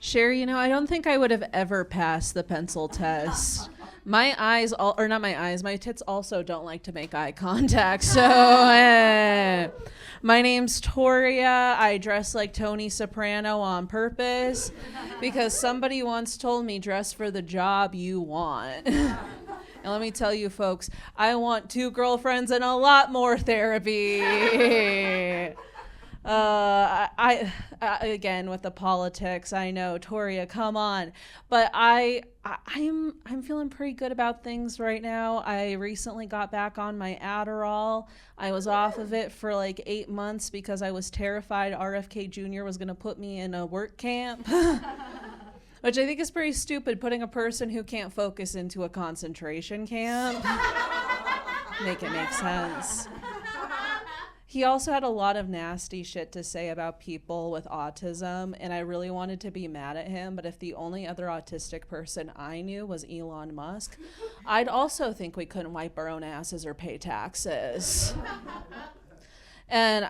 Sherry, I don't think I would have ever passed the pencil test. My eyes, not my eyes, my tits also don't like to make eye contact. So, my name's Toria. I dress like Tony Soprano on purpose because somebody once told me dress for the job you want. And let me tell you, folks, I want 2 girlfriends and a lot more therapy. I again with the politics, I know, Toria, come on, but I'm feeling pretty good about things right now. I recently got back on my Adderall. I was off of it for like 8 months because I was terrified RFK Jr. was going to put me in a work camp, which I think is pretty stupid, putting a person who can't focus into a concentration camp. Make it make sense. He also had a lot of nasty shit to say about people with autism, and I really wanted to be mad at him, but if the only other autistic person I knew was Elon Musk, I'd also think we couldn't wipe our own asses or pay taxes. And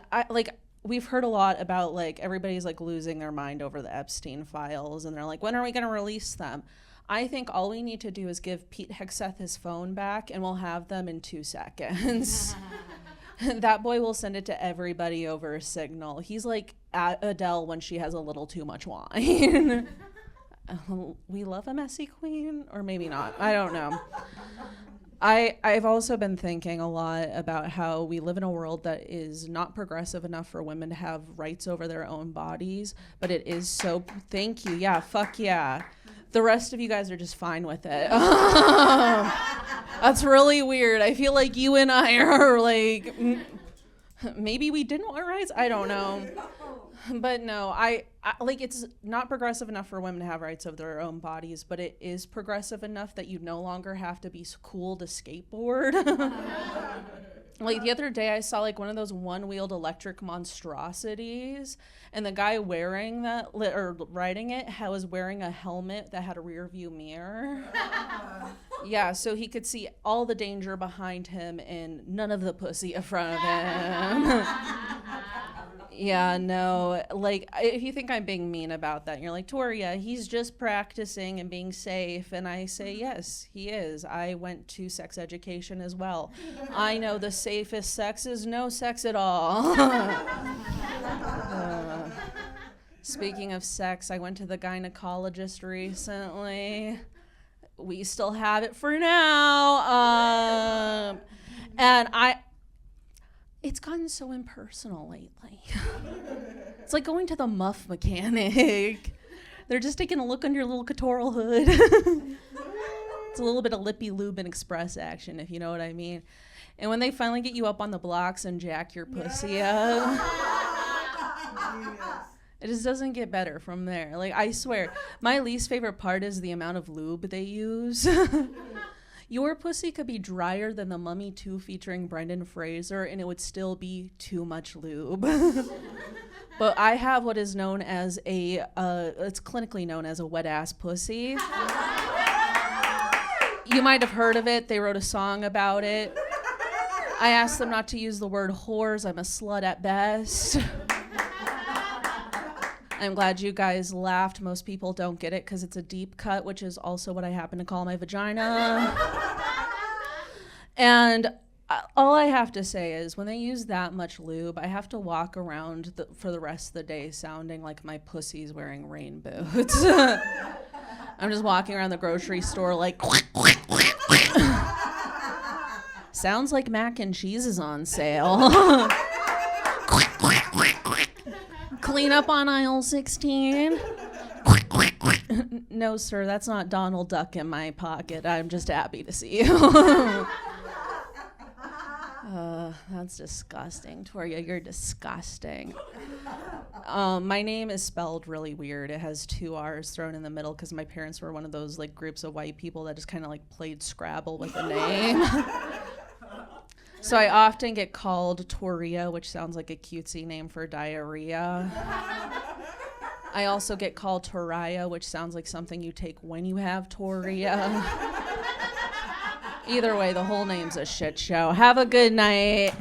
we've heard a lot about everybody's losing their mind over the Epstein files, and they're like, when are we going to release them? I think all we need to do is give Pete Hegseth his phone back, and we'll have them in 2 seconds. That boy will send it to everybody over a signal. He's like Adele when she has a little too much wine. We love a messy queen, or maybe not. I don't know. I've also been thinking a lot about how we live in a world that is not progressive enough for women to have rights over their own bodies, but it is so, thank you, yeah, fuck yeah. The rest of you guys are just fine with it. That's really weird. I feel like you and I are maybe we didn't want rights? I don't know. But no, I it's not progressive enough for women to have rights over their own bodies, but it is progressive enough that you no longer have to be cool to skateboard. The other day I saw one of those one-wheeled electric monstrosities, and the guy wearing that or riding it was wearing a helmet that had a rear view mirror. Yeah, so he could see all the danger behind him and none of the pussy in front of him. Yeah, no, if you think I'm being mean about that, and you're like, Toria, he's just practicing and being safe. And I say, yes, he is. I went to sex education as well. I know the safest sex is no sex at all. Speaking of sex, I went to the gynecologist recently. We still have it for now. And it's gotten so impersonal lately. It's like going to the muff mechanic. They're just taking a look under your little clitoral hood. It's a little bit of lippy lube and express action, if you know what I mean. And when they finally get you up on the blocks and jack your pussy up, it just doesn't get better from there. I swear, my least favorite part is the amount of lube they use. Your pussy could be drier than The Mummy 2 featuring Brendan Fraser, and it would still be too much lube. But I have what is known as it's clinically known as a wet-ass pussy. You might have heard of it. They wrote a song about it. I asked them not to use the word whores. I'm a slut at best. I'm glad you guys laughed. Most people don't get it because it's a deep cut, which is also what I happen to call my vagina. And all I have to say is when they use that much lube, I have to walk around for the rest of the day sounding like my pussy's wearing rain boots. I'm just walking around the grocery store sounds like mac and cheese is on sale. Clean up on aisle 16. No, sir, that's not Donald Duck in my pocket. I'm just happy to see you. That's disgusting. Toria, you're disgusting. My name is spelled really weird. It has 2 R's thrown in the middle because my parents were one of those groups of white people that just kind of played Scrabble with the name. So I often get called Toria, which sounds like a cutesy name for diarrhea. I also get called Toraya, which sounds like something you take when you have Toria. Either way, the whole name's a shit show. Have a good night.